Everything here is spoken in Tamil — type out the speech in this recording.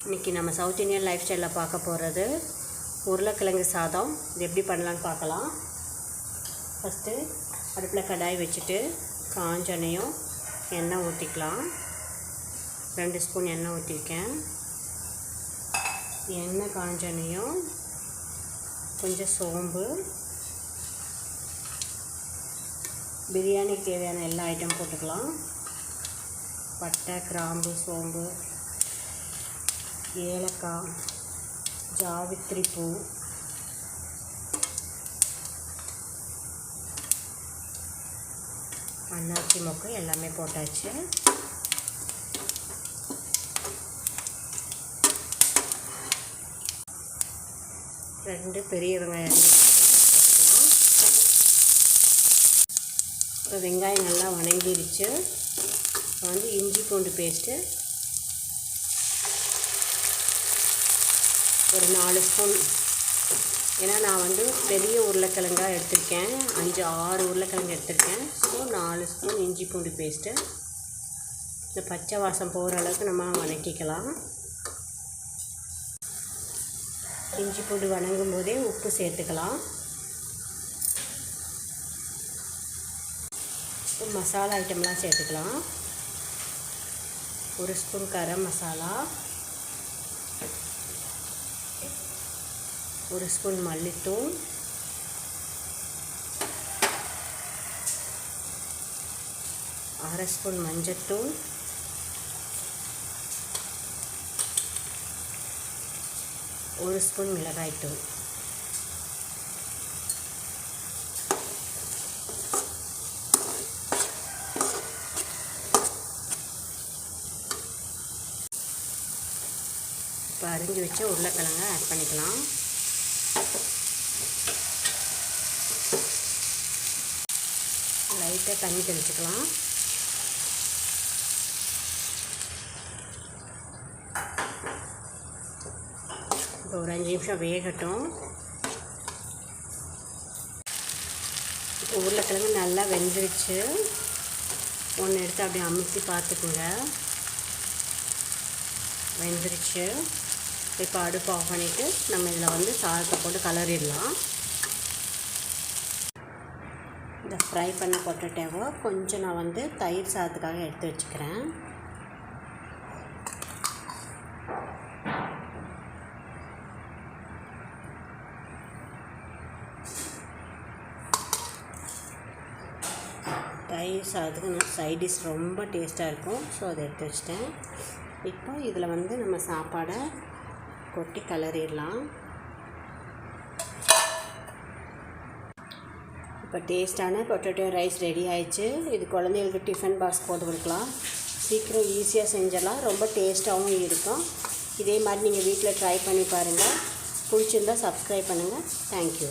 இன்றைக்கி நம்ம சவுத் இந்தியன் லைஃப் ஸ்டைலில் பார்க்க போகிறது உருளைக்கிழங்கு சாதம். இது எப்படி பண்ணலான்னு பார்க்கலாம். ஃபஸ்ட்டு அடுப்பில் கடாய் வச்சுட்டு காஞ்சனையும் எண்ணெய் ஊற்றிக்கலாம். 2 ஸ்பூன் எண்ணெய் ஊற்றிருக்கேன். எண்ணெய் காஞ்சனையும் கொஞ்சம் சோம்பு, பிரியாணிக்கு தேவையான எல்லா ஐட்டம் போட்டுக்கலாம். பட்டை, கிராம்பு, சோம்பு, ஏலக்காய், ஜாவித்திரி பூ, அன்னாச்சி மொக்கு எல்லாமே போட்டாச்சு. ரெண்டு பெரிய வெங்காயம் போட்டுக்கலாம். இப்போ வெங்காயம் நல்லா வணங்கிடுச்சு. வந்து இஞ்சி பூண்டு பேஸ்ட்டு ஒரு 4 ஸ்பூன். ஏன்னா நான் வந்து பெரிய உருளைக்கிழங்காக எடுத்திருக்கேன், 5-6 உருளைக்கிழங்கு எடுத்திருக்கேன். ஸோ 4 ஸ்பூன் இஞ்சி பூண்டு பேஸ்ட்டு. இந்த பச்சை வாசம் போகிற அளவுக்கு நம்ம வணக்கிக்கலாம். இஞ்சி பூண்டு வணங்கும் போதே உப்பு சேர்த்துக்கலாம். மசாலா ஐட்டம்லாம் சேர்த்துக்கலாம். 1 ஸ்பூன் கரம் மசாலா, 1 ஸ்பூன் மல்லித்தூள், 1/2 ஸ்பூன் மஞ்சத்தூள், 1 ஸ்பூன் மிளகாய்த்தூள். இப்போ அரிஞ்சு வச்ச உருளைக்கிழங்கை ஆட் பண்ணிக்கலாம். லைட்டாக தண்ணி தெளிச்சுக்கலாம். இப்போ ஒரு 5 நிமிஷம் வேகட்டும். இப்போ உருளைக்கிழங்கு நல்லா வெந்துருச்சு. ஒன்று எடுத்து அப்படியே அமுத்தி பார்த்துக்குங்க. வெந்துருச்சு. இப்போ அடுப்பு ஆஃப் பண்ணிவிட்டு நம்ம இதில் வந்து சாதத்தை போட்டு கலரிடலாம். இந்த ஃப்ரை பண்ண பொட்டேட்டோவை கொஞ்சம் நான் வந்து தயிர் சாதத்துக்காக எடுத்து வச்சுக்கிறேன். தயிர் சாதத்துக்கு சைட் டிஷ் ரொம்ப டேஸ்ட்டாக இருக்கும். ஸோ அதை எடுத்து வச்சிட்டேன். இப்போ இதில் வந்து நம்ம சாப்பாடை கொட்டி கலரிடலாம். இப்போ டேஸ்ட்டான பொட்டேட்டோ ரைஸ் ரெடி ஆயிடுச்சு. இது குழந்தைகளுக்கு டிஃபன் பாக்ஸ் போட்டு கொடுக்கலாம். சீக்கிரம் ஈஸியாக செஞ்சிடலாம். ரொம்ப டேஸ்ட்டாகவும் இருக்கும். இதே மாதிரி நீங்கள் வீட்டில் ட்ரை பண்ணி பாருங்கள். பிடிச்சிருந்தால் சப்ஸ்கிரைப் பண்ணுங்கள். தேங்க்யூ.